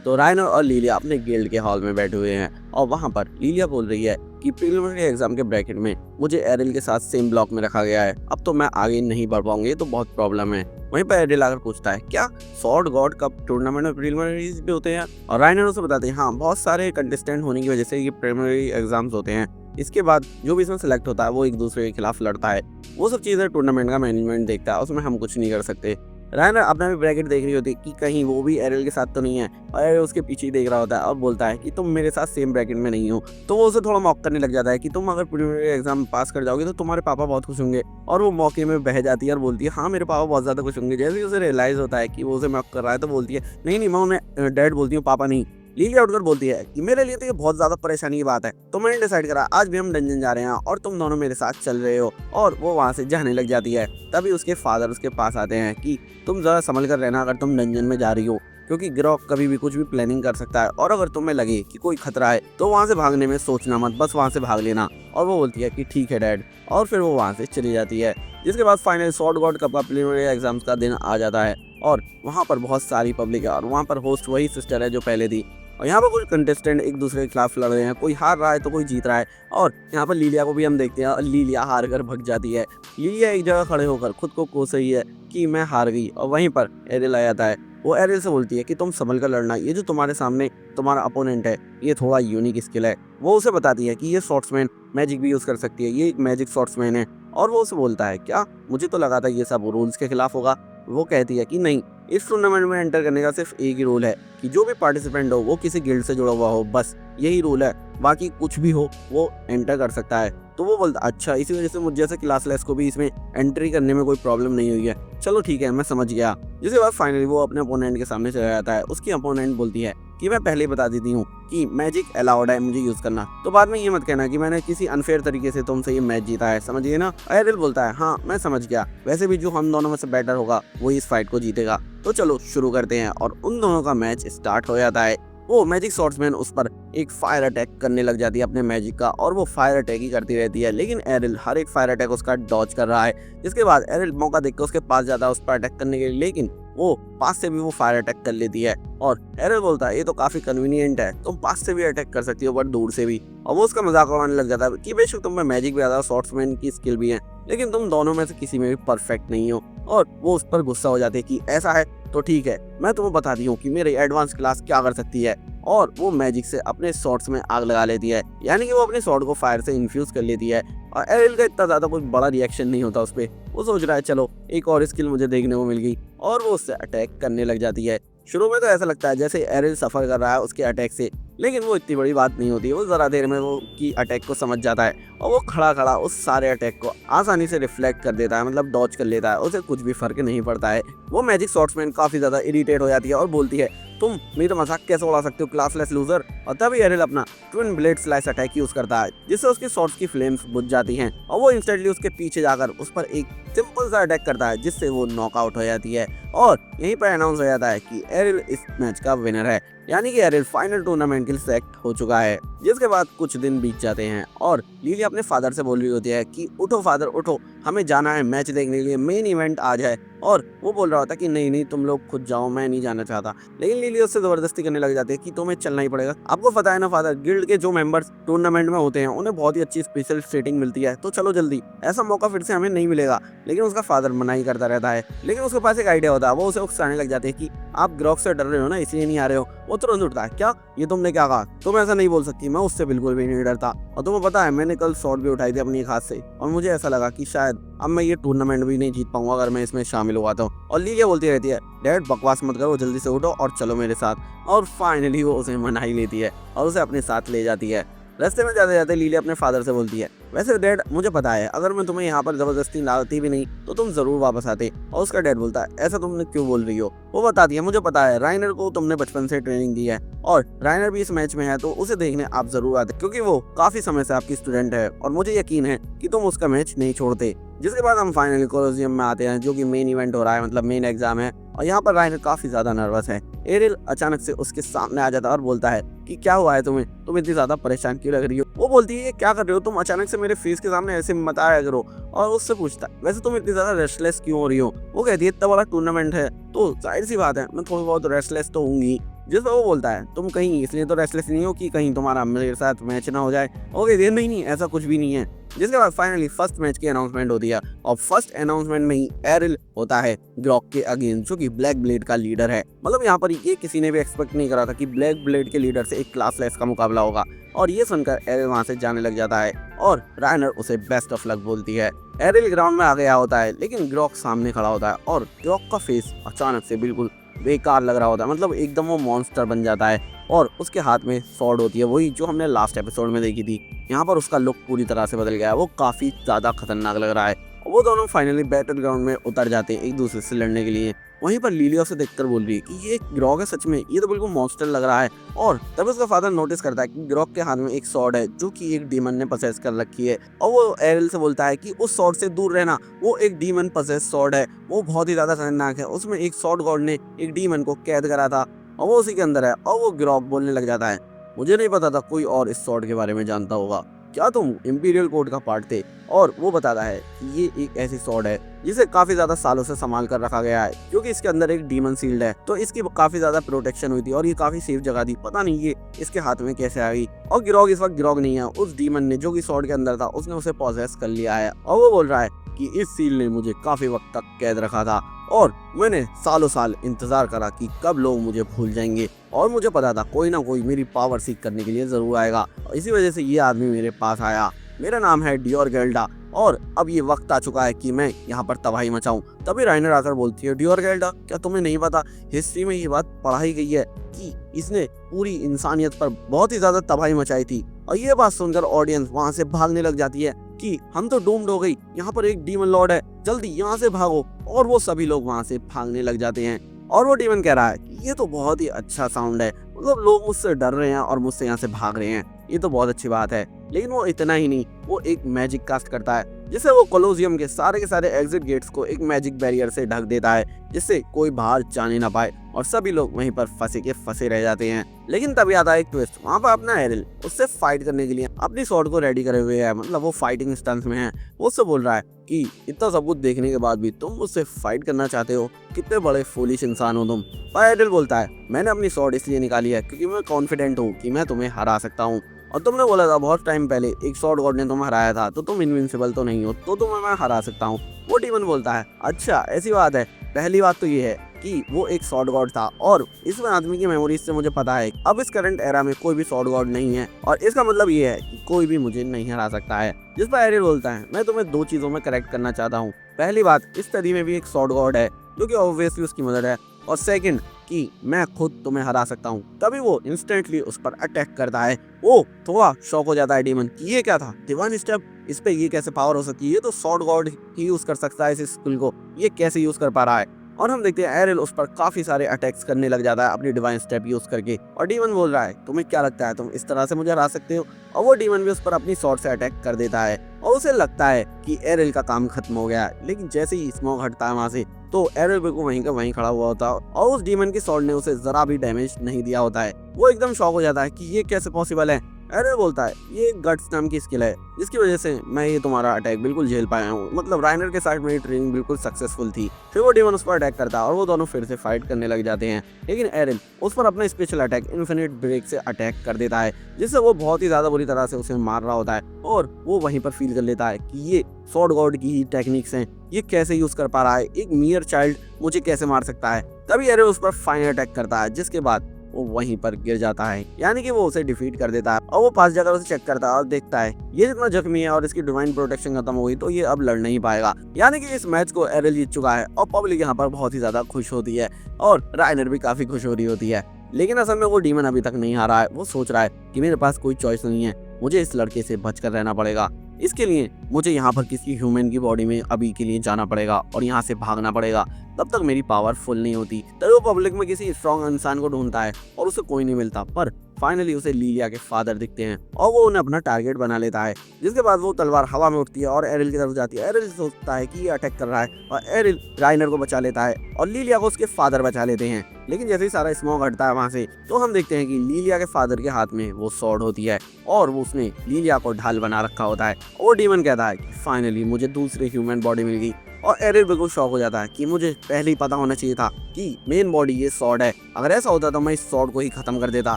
तो रायनर और लिलिया अपने गिल्ड के हॉल में बैठे हुए हैं और वहाँ पर लिलिया बोल रही है कि प्रीलिमिनरी एग्जाम के ब्रैकेट में मुझे एरिल के साथ सेम ब्लॉक में रखा गया है, अब तो मैं आगे नहीं बढ़ पाऊंगी, ये तो बहुत प्रॉब्लम है। वहीं पर एरिल आकर पूछता है क्या स्वॉर्ड गॉड कप टूर्नामेंट में प्रीलिमिनरीज भी होते हैं, और रायनर उसे बताते हैं हाँ बहुत सारे कंटेस्टेंट होने की वजह से ये प्रीलिमिनरी एग्जाम्स होते हैं। इसके बाद जो भी इसमें सेलेक्ट होता है वो एक दूसरे के खिलाफ लड़ता है। वो सब चीज़ें टूर्नामेंट का मैनेजमेंट देखता है, उसमें हम कुछ नहीं कर सकते। रायनर अपना भी ब्रैकेट देख रही होती है कि कहीं वो भी एरिल के साथ तो नहीं है, और एरिल उसके पीछे ही देख रहा होता है और बोलता है कि तुम मेरे साथ सेम ब्रैकेट में नहीं हो। तो वो उसे थोड़ा मॉक करने लग जाता है कि तुम अगर प्रीलिमिनरी एग्जाम पास कर जाओगे तो तुम्हारे पापा बहुत खुश होंगे, और वो मौके में बह जाती है और बोलती है हाँ मेरे पापा बहुत ज़्यादा खुश होंगे। जैसे ही उसे रियलाइज़ होता है कि वो उसे मॉक कर रहा है तो बोलती है नहीं नहीं, मैं उन्हें डैड बोलती हूँ, पापा नहीं। लिलिया उठकर बोलती है कि मेरे लिए तो ये बहुत ज़्यादा परेशानी की बात है, तो मैंने डिसाइड करा आज भी हम डंजन जा रहे हैं और तुम दोनों मेरे साथ चल रहे हो। और वो वहाँ से जाने लग जाती है। तभी उसके फादर उसके पास आते हैं कि तुम ज़रा संभल कर रहना अगर तुम डंजन में जा रही हो, क्योंकि ग्रॉक कभी भी कुछ भी प्लानिंग कर सकता है, और अगर तुम्हें लगे कि कोई खतरा है तो वहाँ से भागने में सोचना मत, बस वहाँ से भाग लेना। और वो बोलती है कि ठीक है डैड, और फिर वो वहाँ से चली जाती है। जिसके बाद फाइनल स्वॉर्ड गॉड कप का प्रीलिमिनरी एग्जाम्स का दिन आ जाता है और वहाँ पर बहुत सारी पब्लिक है और वहाँ पर होस्ट वही सिस्टर है जो पहले थी। और यहाँ पर कुछ कंटेस्टेंट एक दूसरे के खिलाफ लड़ रहे हैं, कोई हार रहा है तो कोई जीत रहा है। और यहाँ पर लिलिया को भी हम देखते हैं और लिलिया हार कर भग जाती है। लिलिया एक जगह खड़े होकर खुद को कोस रही है कि मैं हार गई, और वहीं पर एरिल आ जाता है। वो एरिल से बोलती है कि तुम संभल कर लड़ना, ये जो तुम्हारे सामने तुम्हारा अपोनेंट है ये थोड़ा यूनिक स्किल है। वो उसे बताती है कि ये शॉर्ट्समैन मैजिक भी यूज़ कर सकती है, ये एक मैजिक शॉर्ट्समैन है। और वो उसे बोलता है क्या, मुझे तो लगा था ये सब रूल्स के खिलाफ होगा। वो कहती है कि नहीं, इस टूर्नामेंट में एंटर करने का सिर्फ एक ही रूल है कि जो भी पार्टिसिपेंट हो वो किसी गिल्ड से जुड़ा हुआ हो, बस यही रूल है, बाकी कुछ भी हो वो एंटर कर सकता है। तो वो बोलता अच्छा, इसी वजह से मुझ जैसे क्लासलेस को भी इसमें एंट्री करने में कोई प्रॉब्लम नहीं हुई है, चलो ठीक है मैं समझ गया। जिसके बाद फाइनली वो अपने अपोनेंट के सामने चला जाता है। उसकी अपोनेंट बोलती है कि मैं पहले ही बता देती हूँ कि मैजिक अलाउड है मुझे यूज़ करना, तो बाद में ये मत कहना कि मैंने किसी अनफेयर तरीके से तुमसे ये मैच जीता है, समझिए ना। एरिल बोलता है हाँ मैं समझ गया, वैसे भी जो हम दोनों में से बेटर होगा वही इस फाइट को जीतेगा, तो चलो शुरू करते हैं। और उन दोनों का मैच स्टार्ट हो जाता है। वो मैजिक स्वॉर्ड्समैन उस पर एक फायर अटैक करने लग जाती है अपने मैजिक का, और वो फायर अटैक ही करती रहती है, लेकिन एरिल हर एक फायर अटैक उसका डॉज कर रहा है। जिसके बाद एरिल मौका देखकर उसके पास जाता है उस पर अटैक करने के लिए, लेकिन वो पास से भी वो फायर अटैक कर लेती है। और एरिल बोलता है ये तो काफी कन्वीनियंट है, तुम पास से भी अटैक कर सकती हो बट दूर से भी। और वो उसका मजाक उड़ाने लग जाता है कि बेशक तुम में मैजिक भी ज्यादा, स्वॉर्ड्समैन की स्किल भी है, लेकिन तुम दोनों में से किसी में भी परफेक्ट नहीं हो। और वो उस पर गुस्सा हो जाते हैं कि ऐसा है तो ठीक है, मैं तुम्हें बताती हूँ कि मेरी एडवांस क्लास क्या कर सकती है। और वो मैजिक से अपने शॉर्ट्स में आग लगा लेती है, यानी कि वो अपने शॉर्ट को फायर से इन्फ्यूज कर लेती है। और एरिल का इतना ज़्यादा कोई बड़ा रिएक्शन नहीं होता उस पर। वो सोच रहा है चलो एक और स्किल मुझे देखने को मिल गई, और वो उससे अटैक करने लग जाती है। शुरू में तो ऐसा लगता है जैसे एरिल सफ़र कर रहा है उसके अटैक से, लेकिन वो इतनी बड़ी बात नहीं होती। वो ज़रा देर में वो की अटैक को समझ जाता है और वो खड़ा खड़ा उस सारे अटैक को आसानी से रिफ्लेक्ट कर देता है, मतलब डॉज कर लेता है, उसे कुछ भी फर्क नहीं पड़ता है। वो मैजिक शॉर्ट्समैन काफ़ी ज़्यादा इरिटेट हो जाती है और बोलती है तुम मेरा मजाक कैसे उड़ा सकते हो क्लासलेस लूजर। और तभी एरिल अपना twin blade slice attack use करता है, जिससे उसकी शॉर्ट्स की फ्लेम्स बुझ जाती हैं, और वो इंस्टेंटली उसके पीछे जाकर उस पर एक सिंपल सा अटैक करता है, जिससे वो नॉकआउट हो जाती है। और यहीं पर अनाउंस हो जाता है कि एरिल इस मैच का विनर है, यानी कि एरिल फाइनल टूर्नामेंट के लिए सेलेक्ट हो चुका है। जिसके बाद कुछ दिन बीत जाते हैं और लिली अपने फादर से बोल रही होती है कि उठो फादर उठो, हमें जाना है मैच देखने के लिए, मेन इवेंट आज है। और वो बोल रहा होता है कि नहीं नहीं तुम लोग खुद जाओ, मैं नहीं जाना चाहता। लेकिन लिली उससे जबरदस्ती करने लग जाती है कि तुम्हें चलना ही पड़ेगा। आपको पता है ना फादर, गिल्ड के जो मेंबर्स टूर्नामेंट में होते हैं उन्हें बहुत ही अच्छी स्पेशल सेटिंग मिलती है, तो चलो जल्दी, ऐसा मौका फिर से हमें नहीं मिलेगा। लेकिन उसका फादर मना ही करता रहता है। लेकिन उसके पास एक आइडिया होता है, वो उसे उकसाने लग जाते हैं कि आप ग्रॉक से डर रहे हो ना इसलिए नहीं आ रहे हो। वो तुरंत उठता है क्या ये तुमने क्या कहा, तुम ऐसा नहीं बोल सकती, मैं उससे बिल्कुल भी नहीं डरता। और तुम्हें पता है मैंने कल शॉट भी उठाई थी अपनी एक हाथ से, और मुझे ऐसा लगा कि शायद अब मैं ये टूर्नामेंट भी नहीं जीत पाऊंगा अगर मैं इसमें शामिल हुआ तो। और लिलिया बोलती रहती है डैड बकवास मत करो, जल्दी से उठो और चलो मेरे साथ। और फाइनली वो उसे मना ही लेती है और उसे अपने साथ ले जाती है। रास्ते में जाते जाते लिलिया अपने फादर से बोलती है वैसे डैड मुझे पता है अगर मैं तुम्हें यहाँ पर जबरदस्ती लाती भी नहीं तो तुम जरूर वापस आते। और उसका डैड बोलता है ऐसा तुमने क्यों बोल रही हो। वो बताती है मुझे पता है राइनर को तुमने बचपन से ट्रेनिंग दी है और राइनर भी इस मैच में है, तो उसे देखने आप जरूर आते क्योंकि वो काफी समय से आपकी स्टूडेंट है और मुझे यकीन है कि तुम उसका मैच नहीं छोड़ते। जिसके बाद हम फाइनली कोलोसियम में आते हैं जो कि मेन इवेंट हो रहा है, मतलब मेन एग्जाम है। और यहाँ पर राइनर काफी ज्यादा नर्वस है। एरिल अचानक से उसके सामने आ जाता है और बोलता है कि क्या हुआ है तुम्हें, तुम इतनी ज्यादा परेशान क्यों लग रही हो। वो बोलती है क्या कर रहे हो तुम, अचानक से मेरे फेस के सामने ऐसे मत आया करो। और उससे पूछता है वैसे तुम इतनी ज्यादा रेस्टलेस क्यों हो रही हो। वो कहती है इतना बड़ा टूर्नामेंट है तो जाहिर सी बात है मैं थोड़ी बहुत रेस्टलेस तो होंगी। जिस पर वो बोलता है तुम कहीं इसलिए तो रेस्टलेस नहीं हो कि कहीं तुम्हारा मेरे साथ मैच ना हो जाए। ओके देर नहीं, ऐसा कुछ भी नहीं है। जिसके बाद फाइनली फर्स्ट मैच की अनाउंसमेंट होती है और फर्स्ट अनाउंसमेंट में ही एरिल होता है ग्रॉक के अगेंस्ट, जो कि ब्लैक ब्लेड का लीडर है। मतलब यहाँ पर ये किसी ने भी एक्सपेक्ट नहीं करा था कि ब्लैक ब्लेड के लीडर से एक क्लासलेस का मुकाबला होगा। और ये सुनकर एरिल वहां से जाने लग जाता है और रायनर उसे बेस्ट ऑफ लक बोलती है। एरिल ग्राउंड में आ गया होता है लेकिन ग्रॉक सामने खड़ा होता है और ग्रॉक का फेस अचानक से बिल्कुल बेकार लग रहा होता है। मतलब एकदम वो मॉन्स्टर बन जाता है और उसके हाथ में स्वॉर्ड होती है, वही जो हमने लास्ट एपिसोड में देखी थी। यहाँ पर उसका लुक पूरी तरह से बदल गया है, वो काफी ज्यादा खतरनाक लग रहा है। वो दोनों फाइनली बैटल ग्राउंड में उतर जाते हैं एक दूसरे से लड़ने के लिए। वहीं पर लिलिया उसे देखकर बोल रही है कि ये ग्रॉक है सच में, ये तो बिल्कुल मॉन्स्टर लग रहा है। और तब उसका फादर नोटिस करता है कि ग्रॉक के हाथ में एक स्वॉर्ड है जो कि एक डीमन ने पसेस कर रखी है। और वो एरिल से बोलता है कि उस स्वॉर्ड से दूर रहना, वो एक डीमन पसेस स्वॉर्ड है, वो बहुत ही ज्यादा खतरनाक है। उसमें एक स्वॉर्ड गॉड ने एक डीमन को कैद करा था और वो उसी के अंदर है। और वो ग्रॉक बोलने लग जाता है मुझे नहीं पता था कोई और इस स्वॉर्ड के बारे में जानता होगा, क्या तुम इंपीरियल कोड का पार्ट थे। और वो बताता है कि ये एक ऐसी स्वॉर्ड है जिसे काफी ज्यादा सालों से संभाल कर रखा गया है क्योंकि इसके अंदर एक डीमन सील्ड है, तो इसकी काफी ज्यादा प्रोटेक्शन हुई थी और ये काफी सेफ जगह थी। पता नहीं ये इसके हाथ में कैसे आ गई। और ग्रॉक इस वक्त ग्रॉक नहीं है, उस डीमन ने जो कि स्वॉर्ड के अंदर था उसने उसे पॉसेस कर लिया है। और वो बोल रहा है कि इस सील ने मुझे काफी वक्त तक कैद रखा था और मैंने सालों साल इंतजार करा कि कब लोग मुझे भूल जाएंगे। और मुझे पता था कोई ना कोई मेरी पावर सीख करने के लिए जरूर आएगा, और इसी वजह से ये आदमी मेरे पास आया। मेरा नाम है डियोर गेल्डा और अब ये वक्त आ चुका है कि मैं यहाँ पर तबाही मचाऊं। तभी राइनर आकर बोलती है डियोर गेल्डा क्या तुम्हें नहीं पता, हिस्ट्री में ये बात पढ़ाई गई है कि इसने पूरी इंसानियत पर बहुत ही ज्यादा तबाही मचाई थी। और ये बात सुनकर ऑडियंस वहां से भागने लग जाती है कि हम तो डूम्ड हो गई, यहाँ पर एक डीमन लॉर्ड है, जल्दी यहाँ से भागो। और वो सभी लोग वहां से भागने लग जाते हैं। और वो डीमन कह रहा है कि ये तो बहुत ही अच्छा साउंड है, मतलब लोग मुझसे डर रहे हैं और मुझसे यहाँ से भाग रहे हैं, ये तो बहुत अच्छी बात है। लेकिन वो इतना ही नहीं, वो एक मैजिक कास्ट करता है जिससे वो कोलोसियम के सारे एग्जिट गेट्स को एक मैजिक बैरियर से ढक देता है जिससे कोई बाहर जाने ना पाए और सभी लोग वहीं पर फंसे के फंसे रह जाते हैं। लेकिन तभी आता है एक ट्विस्ट, वहाँ पर अपना एरिल उससे फाइट करने के लिए अपनी स्वॉर्ड को रेडी करे हुए है, मतलब वो फाइटिंग स्टंस में है। वो उससे बोल रहा है कि इतना सब कुछ देखने के बाद भी तुम मुझसे फाइट करना चाहते हो, कितने बड़े फूलिश इंसान हो तुम। पर एरिल बोलता है मैंने अपनी स्वॉर्ड इसलिए निकाली है क्योंकि मैं कॉन्फिडेंट हूँ कि मैं तुम्हें हरा सकता हूँ, और तुमने बोला था बहुत टाइम पहले एक स्वॉर्ड गॉड ने तुम्हें हराया था, तो तुम इनविंसिबल तो नहीं हो, तो तुम्हें मैं हरा सकता हूँ। वो डीमन बोलता है अच्छा ऐसी बात है, पहली बात तो ये है कि वो एक स्वॉर्ड गॉड था और इस आदमी की मेमोरीज से मुझे पता है अब इस करंट एरा में कोई भी स्वॉर्ड गॉड नहीं है, और इसका मतलब ये है कि कोई भी मुझे नहीं हरा सकता है। जिस पर एरिल बोलता है मैं तुम्हें दो चीजों में करेक्ट करना चाहता हूँ, पहली बात इस सदी में भी एक स्वॉर्ड गॉड है जो कि ऑब्वियसली उसकी मदद है, और सेकंड कि मैं खुद तुम्हें हरा सकता हूँ। तभी वो इंस्टेंटली उस पर अटैक करता है। वो थोड़ा शॉक हो जाता है डीमन कि ये क्या था, डिवाइन स्टेप, इस पे ये कैसे पावर हो सकती है, ये तो स्वॉर्ड गॉड ही यूज कर सकता है इस स्किल को, ये कैसे यूज कर पा रहा है। और हम देखते हैं एरिल उस पर काफी सारे अटैक्स करने लग जाता है अपनी डिवाइन स्टेप यूज करके, और डीमन बोल रहा है तुम्हें क्या लगता है तुम इस तरह से मुझे हरा सकते हो। और वो डीमन भी उस पर अपनी स्वॉर्ड से अटैक कर देता है और उसे लगता है कि एरिल का काम खत्म हो गया है। लेकिन जैसे ही स्मोक हटता है वहां से तो एरिल बिल्कुल वहीं का वहीं खड़ा हुआ होता है और उस डीमन की स्वॉर्ड ने उसे जरा भी डैमेज नहीं दिया होता है। वो एकदम शॉक हो जाता है कि ये कैसे पॉसिबल है। एरिल बोलता है ये गट्स नाम की स्किल है जिसकी वजह से मैं ये तुम्हारा अटैक बिल्कुल झेल पाया हूँ, मतलब राइनर के साथ मेरी ट्रेनिंग बिल्कुल सक्सेसफुल थी। फिर वो डीमन उस पर अटैक करता है और वो दोनों फिर से फाइट करने लग जाते हैं, लेकिन एरिल उस पर अपना स्पेशल अटैक इन्फिनिट ब्रेक से अटैक कर देता है जिससे वो बहुत ही ज्यादा बुरी तरह से उसे मार रहा होता है। और वो वहीं पर फील कर लेता है कि ये स्वॉर्ड गॉड की ही टेक्निक्स हैं, ये कैसे यूज कर पा रहा है, एक मियर चाइल्ड मुझे कैसे मार सकता है। तभी एरिल उस पर फाइन अटैक करता है जिसके बाद वो वहीं पर गिर जाता है, यानी कि वो उसे डिफीट कर देता है। और वो पास जाकर उसे चेक करता है और देखता है ये जितना जख्मी है और इसकी डिवाइन प्रोटेक्शन खत्म हो गई तो ये अब लड़ नहीं पाएगा, यानी कि इस मैच को एरिल जीत चुका है। और पब्लिक यहाँ पर बहुत ही ज्यादा खुश होती है और राइनर भी काफी खुश हो रही होती है। लेकिन असल में वो डीमन अभी तक नहीं हारा है। वो सोच रहा है कि मेरे पास कोई चॉइस नहीं है, मुझे इस लड़के से बचकर रहना पड़ेगा। इसके लिए मुझे यहाँ पर किसी ह्यूमन की बॉडी में अभी के लिए जाना पड़ेगा और यहाँ से भागना पड़ेगा, तब तक मेरी पावर फुल नहीं होती। तभी वो पब्लिक में किसी स्ट्रॉन्ग इंसान को ढूंढता है और उसे कोई नहीं मिलता, पर फाइनली उसे लिलिया के फादर दिखते हैं और वो उन्हें अपना टारगेट बना लेता है। जिसके बाद वो तलवार हवा में उठती है और एरिल की तरफ जाती है। एरिल सोचता है कि ये अटैक कर रहा है और एरिल राइनर को बचा लेता है और लिलिया को उसके फादर बचा लेते हैं। लेकिन जैसे ही सारा स्मोक हटता है वहां से तो हम देखते हैं कि लिलिया के फादर के हाथ में वो स्वॉर्ड होती है और वो उसने लिलिया को ढाल बना रखा होता है। और डीमन कहता है कि फाइनली मुझे दूसरी ह्यूमन बॉडी मिल गई, और एरिल बिल्कुल शॉक हो जाता है कि मुझे पहले ही पता होना चाहिए था कि मेन बॉडी ये सॉर्ड है, अगर ऐसा होता तो मैं इस सॉर्ड को ही खत्म कर देता।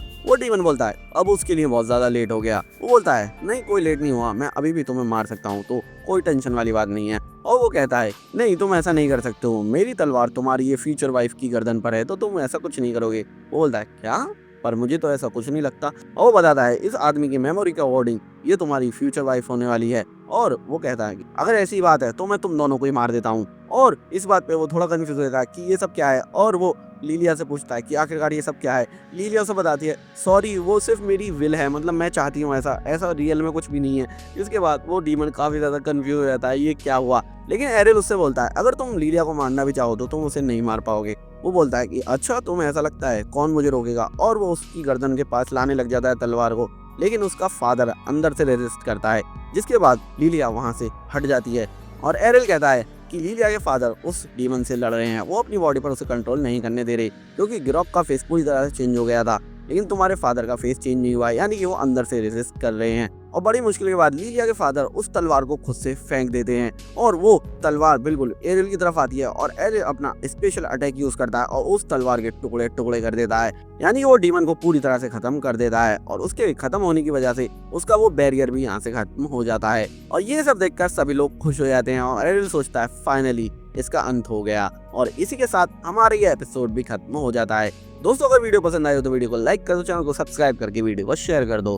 वो डीमन बोलता है अब उसके लिए बहुत ज्यादा लेट हो गया। वो बोलता है नहीं कोई लेट नहीं हुआ, मैं अभी भी तुम्हें मार सकता हूँ, तो कोई टेंशन वाली बात नहीं है। और वो कहता है नहीं तुम ऐसा नहीं कर सकते हो, मेरी तलवार तुम्हारी ये फ्यूचर वाइफ की गर्दन पर है तो तुम ऐसा कुछ नहीं करोगे। वो बोलता है क्या, पर मुझे तो ऐसा कुछ नहीं लगता। और वो बताता है इस आदमी की मेमोरी का वार्डिंग ये तुम्हारी फ्यूचर वाइफ होने वाली है। और वो कहता है कि अगर ऐसी बात है तो मैं तुम दोनों को ही मार देता हूँ। और इस बात पे वो थोड़ा कंफ्यूज हो जाता है कि ये सब क्या है, और वो लीलिया से पूछता है कि आखिरकार ये सब क्या है। लीलिया उसे बताती है सॉरी वो सिर्फ मेरी विल है, मतलब मैं चाहती हूँ ऐसा, ऐसा रियल में कुछ भी नहीं है। इसके बाद वो डीमन काफी ज्यादा कंफ्यूज हो जाता है ये क्या हुआ। लेकिन एरिल उससे बोलता है अगर तुम लीलिया को मारना भी चाहो तो तुम उसे नहीं मार पाओगे। वो बोलता है कि अच्छा तुम्हें ऐसा लगता है, कौन मुझे रोकेगा। और वो उसकी गर्दन के पास लाने लग जाता है तलवार को, लेकिन उसका फादर अंदर से रेजिस्ट करता है, जिसके बाद लीलिया वहां से हट जाती है। और एरिल कहता है कि लीलिया के फादर उस डीमन से लड़ रहे हैं, वो अपनी बॉडी पर उसे कंट्रोल नहीं करने दे रहे क्योंकि गिरोक का फेस पूरी तरह से चेंज हो गया था, लेकिन तुम्हारे फादर का फेस चेंज नहीं हुआ है, यानी कि वो अंदर से रेजिस्ट कर रहे हैं। और बड़ी मुश्किल के बाद लीलिया के फादर उस तलवार को खुद से फेंक देते हैं और वो तलवार बिल्कुल एरिल की तरफ आती है और एरिल अपना स्पेशल अटैक यूज करता है और उस तलवार के टुकड़े टुकड़े कर देता है, यानी वो डीमन को पूरी तरह से खत्म कर देता है। और उसके खत्म होने की वजह से उसका वो बैरियर भी यहाँ से खत्म हो जाता है। और ये सब देखकर सभी लोग खुश हो जाते हैं और एरिल सोचता है फाइनली इसका अंत हो गया। और इसी के साथ हमारा ये एपिसोड भी खत्म हो जाता है। दोस्तों अगर वीडियो पसंद आए हो तो वीडियो को लाइक कर दो, चैनल को सब्सक्राइब करके वीडियो को शेयर कर दो।